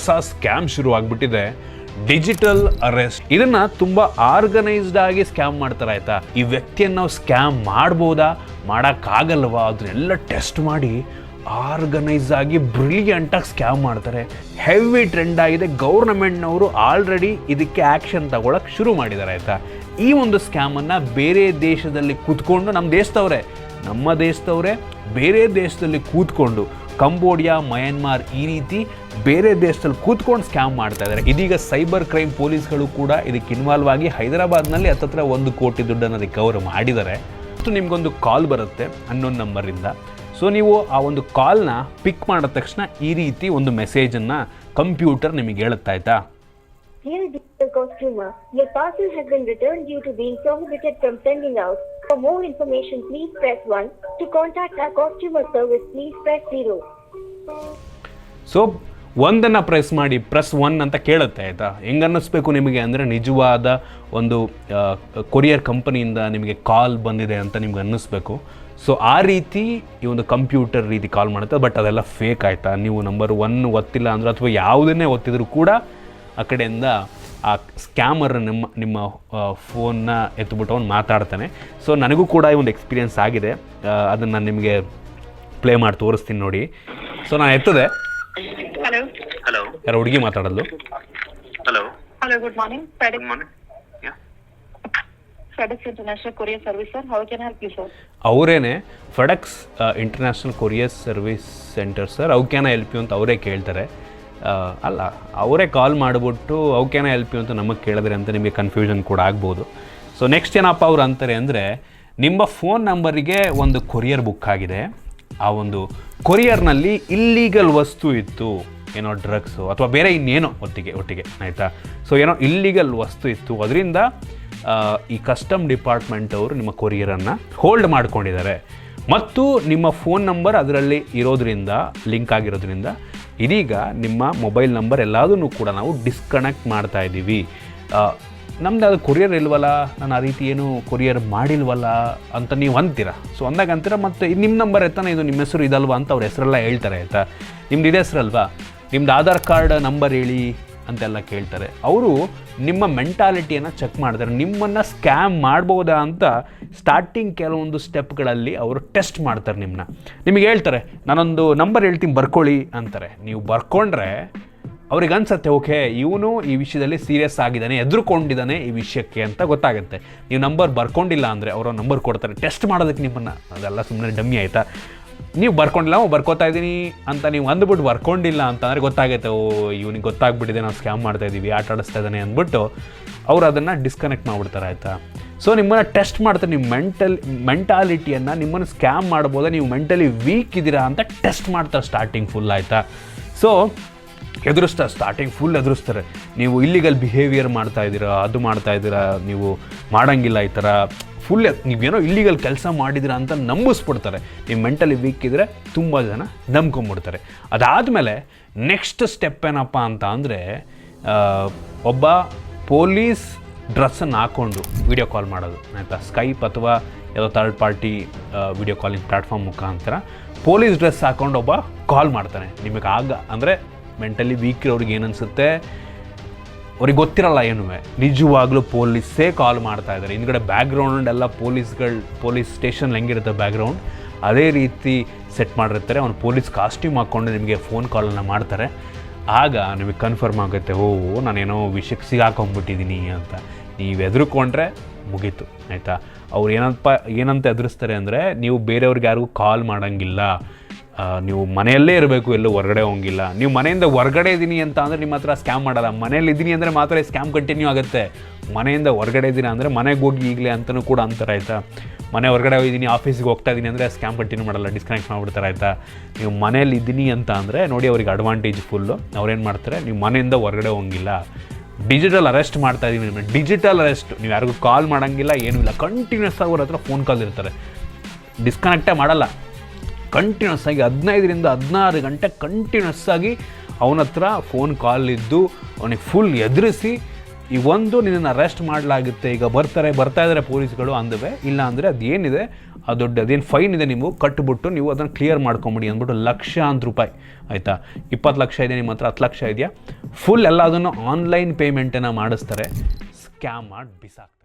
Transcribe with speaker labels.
Speaker 1: ಹೊಸ ಸ್ಕ್ಯಾಮ್ ಶುರು ಆಗಿಬಿಟ್ಟಿದೆ, ಡಿಜಿಟಲ್ ಅರೆಸ್ಟ್. ಇದನ್ನ ತುಂಬಾ ಆರ್ಗನೈಸ್ಡ್ ಆಗಿ ಸ್ಕ್ಯಾಮ್ ಮಾಡ್ತಾರೆ ಆಯ್ತಾ. ಈ ವ್ಯಕ್ತಿಯನ್ನು ನಾವು ಸ್ಕ್ಯಾಮ್ ಮಾಡ್ಬೋದಾ, ಮಾಡೋಕ್ಕಾಗಲ್ವಾ, ಅದನ್ನೆಲ್ಲ ಟೆಸ್ಟ್ ಮಾಡಿ ಆರ್ಗನೈಸ್ ಆಗಿ ಬ್ರಿಲಿಯಂಟಾಗಿ ಸ್ಕ್ಯಾಮ್ ಮಾಡ್ತಾರೆ. ಹೆವಿ ಟ್ರೆಂಡ್ ಆಗಿದೆ. ಗೌರ್ನಮೆಂಟ್ನವರು ಆಲ್ರೆಡಿ ಇದಕ್ಕೆ ಆ್ಯಕ್ಷನ್ ತಗೊಳಕ್ಕೆ ಶುರು ಮಾಡಿದ್ದಾರೆ ಆಯಿತಾ. ಈ ಒಂದು ಸ್ಕ್ಯಾಮನ್ನು ಬೇರೆ ದೇಶದಲ್ಲಿ ಕೂತ್ಕೊಂಡು ನಮ್ಮ ದೇಶದವರೇ ಬೇರೆ ದೇಶದಲ್ಲಿ ಕೂತ್ಕೊಂಡು ಕಂಬೋಡಿಯಾ, ಮಯನ್ಮಾರ್ ಈ ರೀತಿ ಬೇರೆ ದೇಶದಲ್ಲಿ ಕೂತ್ಕೊಂಡು ಸ್ಕ್ಯಾಮ್ ಮಾಡ್ತಾ ಇದ್ದಾರೆ. ಇದೀಗ ಸೈಬರ್ ಕ್ರೈಮ್ ಪೊಲೀಸ್ಗಳು ಕೂಡ ಇದಕ್ಕೆ ಇನ್ವಾಲ್ವ್ ಆಗಿ ಹೈದರಾಬಾದ್ನಲ್ಲಿ ಹತ್ತತ್ರ 1 ಕೋಟಿ ದುಡ್ಡನ್ನು ರಿಕವರ್ ಮಾಡಿದ್ದಾರೆ. ಮತ್ತು ನಿಮಗೊಂದು ಕಾಲ್ ಬರುತ್ತೆ ಅನ್ನೋನ್ ನಂಬರಿಂದ. ಸೊ ನೀವು ಆ ಒಂದು ಕಾಲ್ನ ಪಿಕ್ ಮಾಡಿದ ತಕ್ಷಣ ಈ ರೀತಿ ಒಂದು ಮೆಸೇಜನ್ನು ಕಂಪ್ಯೂಟರ್ ನಿಮಗೆ ಹೇಳುತ್ತಾ ಆಯ್ತಾ.
Speaker 2: Dear digital consumer, your parcel has been returned due to being prohibited from sending out. For more information, please press 1. To contact our customer service, please press 0.
Speaker 1: So ಒಂದನ್ನು ಪ್ರೆಸ್ ಮಾಡಿ ಪ್ರೆಸ್ 1 ಅಂತ ಕೇಳುತ್ತೆ ಆಯಿತಾ. ಹೆಂಗೆ ಅನ್ನಿಸ್ಬೇಕು ನಿಮಗೆ ಅಂದರೆ ನಿಜವಾದ ಒಂದು ಕೊರಿಯರ್ ಕಂಪನಿಯಿಂದ ನಿಮಗೆ ಕಾಲ್ ಬಂದಿದೆ ಅಂತ ನಿಮ್ಗೆ ಅನ್ನಿಸ್ಬೇಕು. ಸೊ ಆ ರೀತಿ ಈ ಒಂದು ಕಂಪ್ಯೂಟರ್ ರೀತಿ ಕಾಲ್ ಮಾಡುತ್ತೆ. ಬಟ್ ಅದೆಲ್ಲ ಫೇಕ್ ಆಯಿತಾ. ನೀವು ನಂಬರ್ 1 ಒತ್ತಿಲ್ಲ ಅಂದರೆ ಅಥವಾ ಯಾವುದನ್ನೇ ಒತ್ತಿದ್ರು ಕೂಡ ಆ ಕಡೆಯಿಂದ ಆ ಸ್ಕ್ಯಾಮರ್ ನಿಮ್ಮ ಫೋನ್ನ ಎತ್ಬಿಟ್ಟು ಅವ್ನು ಮಾತಾಡ್ತಾನೆ. ಸೊ ನನಗೂ ಕೂಡ ಈ ಒಂದು ಎಕ್ಸ್ಪೀರಿಯೆನ್ಸ್ ಆಗಿದೆ. ಅದನ್ನು ನಾನು ನಿಮಗೆ ಪ್ಲೇ ಮಾಡಿ ತೋರಿಸ್ತೀನಿ ನೋಡಿ. ಸೊ ನಾನು ಎತ್ತದೆ.
Speaker 3: ಹಲೋ ಹಲೋ,
Speaker 1: ಯಾರೋ ಹುಡುಗಿ ಮಾತಾಡೋದು.
Speaker 3: Hello hello, good morning. Good morning. FedEx International Courier Service, sir. How can I help you, sir?
Speaker 1: ಅವರೇನೆ FedEx international courier service centre sir. How can I help you ಅಂತ ಅವರೇ ಕೇಳ್ತಾರೆ. ಅಲ್ಲ, ಅವರೇ ಕಾಲ್ ಮಾಡಿಬಿಟ್ಟು how can I help you ಅಂತ ನಮಗೆ ಕೇಳಿದ್ರೆ ಅಂತ ನಿಮಗೆ ಕನ್ಫ್ಯೂಷನ್ ಕೂಡ ಆಗ್ಬೋದು. ಸೊ ನೆಕ್ಸ್ಟ್ ಏನಪ್ಪ ಅವ್ರು ಅಂತಾರೆ ಅಂದರೆ, ನಿಮ್ಮ ಫೋನ್ ನಂಬರಿಗೆ ಒಂದು ಕೊರಿಯರ್ ಬುಕ್ ಆಗಿದೆ. ಆ ಒಂದು ಕೊರಿಯರ್ನಲ್ಲಿ ಇಲ್ಲೀಗಲ್ ವಸ್ತು ಇತ್ತು, ಏನೋ ಡ್ರಗ್ಸು ಅಥವಾ ಬೇರೆ ಇನ್ನೇನೋ ಒಟ್ಟಿಗೆ ಆಯಿತಾ. ಸೊ ಏನೋ ಇಲ್ಲೀಗಲ್ ವಸ್ತು ಇತ್ತು, ಅದರಿಂದ ಈ ಕಸ್ಟಮ್ ಡಿಪಾರ್ಟ್ಮೆಂಟ್ ಅವರು ನಿಮ್ಮ ಕೊರಿಯರನ್ನು ಹೋಲ್ಡ್ ಮಾಡ್ಕೊಂಡಿದ್ದಾರೆ. ಮತ್ತು ನಿಮ್ಮ ಫೋನ್ ನಂಬರ್ ಅದರಲ್ಲಿ ಇರೋದ್ರಿಂದ, ಲಿಂಕ್ ಆಗಿರೋದ್ರಿಂದ ಇದೀಗ ನಿಮ್ಮ ಮೊಬೈಲ್ ನಂಬರ್ ಎಲ್ಲದನ್ನೂ ಕೂಡ ನಾವು ಡಿಸ್ಕನೆಕ್ಟ್ ಮಾಡ್ತಾ ಇದ್ದೀವಿ. ನಮ್ದು ಅದು ಕೊರಿಯರ್ ಇಲ್ವಲ್ಲ, ನಾನು ಆ ರೀತಿ ಏನು ಕೊರಿಯರ್ ಮಾಡಿಲ್ವಲ್ಲ ಅಂತ ನೀವು ಅಂತೀರ. ಸೊ ಅಂದಾಗ ಮತ್ತು ನಿಮ್ಮ ನಂಬರ್ ಎತ್ತಾನೆ, ಇದು ನಿಮ್ಮ ಹೆಸರು ಇದಲ್ವಾ ಅಂತ ಅವ್ರ ಹೆಸರೆಲ್ಲ ಹೇಳ್ತಾರೆ ಆಯಿತಾ. ನಿಮ್ದು ಇದೇ ಹೆಸರಲ್ವಾ, ನಿಮ್ದು ಆಧಾರ್ ಕಾರ್ಡ್ ನಂಬರ್ ಹೇಳಿ ಅಂತೆಲ್ಲ ಕೇಳ್ತಾರೆ. ಅವರು ನಿಮ್ಮ ಮೆಂಟಾಲಿಟಿಯನ್ನು ಚೆಕ್ ಮಾಡ್ತಾರೆ. ನಿಮ್ಮನ್ನು ಸ್ಕ್ಯಾಮ್ ಮಾಡ್ಬೋದಾ ಅಂತ ಸ್ಟಾರ್ಟಿಂಗ್ ಕೆಲವೊಂದು ಸ್ಟೆಪ್ಗಳಲ್ಲಿ ಅವರು ಟೆಸ್ಟ್ ಮಾಡ್ತಾರೆ. ನಿಮಗೆ ಹೇಳ್ತಾರೆ, ನಾನೊಂದು ನಂಬರ್ ಹೇಳ್ತೀನಿ ಬರ್ಕೊಳ್ಳಿ ಅಂತಾರೆ. ನೀವು ಬರ್ಕೊಂಡ್ರೆ ಅವ್ರಿಗೆ ಅನ್ಸತ್ತೆ, ಓಕೆ ಇವನು ಈ ವಿಷಯದಲ್ಲಿ ಸೀರಿಯಸ್ ಆಗಿದ್ದಾನೆ, ಎದುರುಕೊಂಡಿದ್ದಾನೆ ಈ ವಿಷಯಕ್ಕೆ ಅಂತ ಗೊತ್ತಾಗುತ್ತೆ. ನೀವು ನಂಬರ್ ಬರ್ಕೊಂಡಿಲ್ಲ ಅಂದರೆ ಅವರು ನಂಬರ್ ಕೊಡ್ತಾರೆ ಟೆಸ್ಟ್ ಮಾಡೋದಕ್ಕೆ ನಿಮ್ಮನ್ನು. ಅದೆಲ್ಲ ಸುಮ್ಮನೆ ಡಮ್ಮಿ ಆಯಿತಾ. ನೀವು ಬರ್ಕೊಂಡಿಲ್ಲ, ಬರ್ಕೋತಾ ಇದ್ದೀನಿ ಅಂತ ನೀವು ಅಂದ್ಬಿಟ್ಟು ಬರ್ಕೊಂಡಿಲ್ಲ ಅಂತಂದರೆ ಗೊತ್ತಾಗುತ್ತೆ, ಓ ಇವನಿಗೆ ಗೊತ್ತಾಗ್ಬಿಟ್ಟಿದೆ ನಾವು ಸ್ಕ್ಯಾಮ್ ಮಾಡ್ತಾಯಿದ್ದೀವಿ, ಆಟ ಆಡಿಸ್ತಾ ಇದ್ದಾನೆ ಅಂದ್ಬಿಟ್ಟು ಅವರು ಅದನ್ನು ಡಿಸ್ಕನೆಕ್ಟ್ ಮಾಡಿಬಿಡ್ತಾರೆ ಆಯಿತಾ. ಸೊ ನಿಮ್ಮನ್ನು ಟೆಸ್ಟ್ ಮಾಡ್ತಾರೆ, ನಿಮ್ಮ ಮೆಂಟಾಲಿಟಿಯನ್ನು, ನಿಮ್ಮನ್ನು ಸ್ಕ್ಯಾಮ್ ಮಾಡ್ಬೋದಾ, ನೀವು ಮೆಂಟಲಿ ವೀಕ್ ಇದ್ದೀರಾ ಅಂತ ಟೆಸ್ಟ್ ಮಾಡ್ತಾರೆ ಸ್ಟಾರ್ಟಿಂಗ್ ಫುಲ್ ಆಯಿತಾ. ಸೊ ಎದುರಿಸ್ತಾರೆ, ಸ್ಟಾರ್ಟಿಂಗ್ ಫುಲ್ ಎದುರಿಸ್ತಾರೆ. ನೀವು ಇಲ್ಲಿಗಲ್ ಬಿಹೇವಿಯರ್ ಮಾಡ್ತಾಯಿದ್ದೀರಾ, ಅದು ಮಾಡ್ತಾಯಿದ್ದೀರಾ, ನೀವು ಮಾಡೋಂಗಿಲ್ಲ ಈ ಥರ ಫುಲ್ ನೀವೇನೋ ಇಲ್ಲಿಗಲ್ ಕೆಲಸ ಮಾಡಿದ್ದೀರಾ ಅಂತ ನಂಬಿಸ್ಬಿಡ್ತಾರೆ. ನೀವು ಮೆಂಟಲಿ ವೀಕ್ ಇದ್ದರೆ ತುಂಬ ಜನ ನಂಬ್ಕೊಂಬಿಡ್ತಾರೆ. ಅದಾದಮೇಲೆ ನೆಕ್ಸ್ಟ್ ಸ್ಟೆಪ್ ಏನಪ್ಪ ಅಂತ ಅಂದರೆ, ಒಬ್ಬ ಪೊಲೀಸ್ ಡ್ರೆಸ್ಸನ್ನು ಹಾಕ್ಕೊಂಡು ವಿಡಿಯೋ ಕಾಲ್ ಮಾಡೋದು ಆಯಿತಾ. ಸ್ಕೈಪ್ ಅಥವಾ ಯಾವುದೋ third party video calling platform ಮುಖಾಂತರ ಪೊಲೀಸ್ ಡ್ರೆಸ್ ಹಾಕ್ಕೊಂಡು ಒಬ್ಬ ಕಾಲ್ ಮಾಡ್ತಾನೆ ನಿಮಗೆ. ಆಗ ಅಂದರೆ ಮೆಂಟಲಿ ವೀಕ್ ಇರೋರಿಗೆ ಏನನ್ಸುತ್ತೆ, ಅವ್ರಿಗೆ ಗೊತ್ತಿರಲ್ಲ ಏನೂ, ನಿಜವಾಗ್ಲೂ ಪೊಲೀಸೇ ಕಾಲ್ ಮಾಡ್ತಾ ಇದ್ದಾರೆ. ಹಿಂದ್ಗಡೆ ಬ್ಯಾಕ್ಗ್ರೌಂಡ್ ಎಲ್ಲ ಪೊಲೀಸ್ ಸ್ಟೇಷನ್ ಹೆಂಗಿರುತ್ತೆ ಬ್ಯಾಕ್ಗ್ರೌಂಡ್, ಅದೇ ರೀತಿ ಸೆಟ್ ಮಾಡಿರ್ತಾರೆ. ಅವ್ನು ಪೊಲೀಸ್ ಕಾಸ್ಟ್ಯೂಮ್ ಹಾಕ್ಕೊಂಡು ನಿಮಗೆ ಫೋನ್ ಕಾಲನ್ನು ಮಾಡ್ತಾರೆ. ಆಗ ನಿಮಗೆ ಕನ್ಫರ್ಮ್ ಆಗುತ್ತೆ, ಓ ನಾನೇನೋ ವಿಷಯಕ್ಕೆ ಸಿಗಾಕೊಂಡ್ಬಿಟ್ಟಿದ್ದೀನಿ ಅಂತ. ನೀವು ಎದುರುಕೊಂಡ್ರೆ ಮುಗೀತು ಆಯಿತಾ. ಅವ್ರು ಏನಂತ ಎದುರಿಸ್ತಾರೆ ಅಂದರೆ, ನೀವು ಬೇರೆಯವ್ರಿಗೆ ಯಾರಿಗೂ ಕಾಲ್ ಮಾಡೋಂಗಿಲ್ಲ, ನೀವು ಮನೆಯಲ್ಲೇ ಇರಬೇಕು, ಎಲ್ಲೂ ಹೊರಗಡೆ ಹೋಗಿಲ್ಲ. ನೀವು ಮನೆಯಿಂದ ಹೊರಗಡೆ ಇದ್ದೀನಿ ಅಂತ ಅಂದರೆ ನಿಮ್ಮ ಹತ್ರ ಸ್ಕ್ಯಾಮ್ ಮಾಡಲ್ಲ. ಮನೇಲಿ ಇದ್ದೀನಿ ಅಂದರೆ ಮಾತ್ರ ಸ್ಕ್ಯಾಮ್ ಕಂಟಿನ್ಯೂ ಆಗುತ್ತೆ. ಮನೆಯಿಂದ ಹೊರಗಡೆ ಇದ್ದೀನಿ ಅಂದರೆ ಮನೆಗೆ ಹೋಗಿ ಈಗಲೇ ಅಂತಲೂ ಕೂಡ ಅಂತಾರೆ ಆಯಿತಾ. ಮನೆ ಹೊರಗಡೆ ಹೋಗಿದ್ದೀನಿ, ಆಫೀಸಿಗೆ ಹೋಗ್ತಾ ಇದ್ದೀನಿ ಅಂದರೆ ಸ್ಕ್ಯಾಮ್ ಕಂಟಿನ್ಯೂ ಮಾಡಲ್ಲ, ಡಿಸ್ಕನೆಕ್ಟ್ ಮಾಡಿಬಿಡ್ತಾರೆ ಆಯಿತಾ. ನೀವು ಮನೇಲಿ ಇದ್ದೀನಿ ಅಂತ ಅಂದರೆ ನೋಡಿ ಅವ್ರಿಗೆ ಅಡ್ವಾಂಟೇಜ್ ಫುಲ್ಲು. ಅವ್ರೇನು ಮಾಡ್ತಾರೆ, ನೀವು ಮನೆಯಿಂದ ಹೊರಗಡೆ ಹೋಗಿಲ್ಲ, ಡಿಜಿಟಲ್ ಅರೆಸ್ಟ್ ಮಾಡ್ತಾ ಇದ್ದೀವಿ ನಿಮಗೆ. ಡಿಜಿಟಲ್ ಅರೆಸ್ಟ್, ನೀವು ಯಾರಿಗೂ ಕಾಲ್ ಮಾಡೋಂಗಿಲ್ಲ, ಏನೂ ಇಲ್ಲ, ಕಂಟಿನ್ಯೂಸ್ ಆಗಿ ಅವ್ರ ಹತ್ರ ಫೋನ್ ಕಾಲ್ ಇರ್ತಾರೆ, ಡಿಸ್ಕನೆಕ್ಟೇ ಮಾಡಲ್ಲ. ಕಂಟಿನ್ಯೂಸ್ ಆಗಿ 15ರಿಂದ 16 ಗಂಟೆ ಕಂಟಿನ್ಯೂಸ್ ಆಗಿ ಅವನ ಹತ್ರ ಫೋನ್ ಕಾಲ್ ಇದ್ದು ಅವನಿಗೆ ಫುಲ್ ಎದುರಿಸಿ, ಈ ಒಂದು ನಿನ್ನನ್ನು ಅರೆಸ್ಟ್ ಮಾಡಲಾಗುತ್ತೆ, ಈಗ ಬರ್ತಾ ಇದ್ದಾರೆ ಪೊಲೀಸ್ಗಳು ಅಂದವೆ, ಇಲ್ಲ ಅಂದರೆ ಅದೇನಿದೆ ಅದೇನು ಫೈನ್ ಇದೆ ನೀವು ಕಟ್ಟಿಬಿಟ್ಟು ನೀವು ಅದನ್ನು ಕ್ಲಿಯರ್ ಮಾಡ್ಕೊಂಬಿಡಿ ಅಂದ್ಬಿಟ್ಟು ಲಕ್ಷಾಂತರ ರೂಪಾಯಿ ಆಯಿತಾ. 20 ಲಕ್ಷ ಇದೆ ನಿಮ್ಮ ಹತ್ರ, 10 ಲಕ್ಷ ಇದೆಯಾ, ಫುಲ್ ಎಲ್ಲದನ್ನು ಆನ್ಲೈನ್ ಪೇಮೆಂಟನ್ನು ಮಾಡಿಸ್ತಾರೆ, ಸ್ಕ್ಯಾಮ್ ಮಾಡಿ ಬಿಸಾಕ್ತಾರೆ.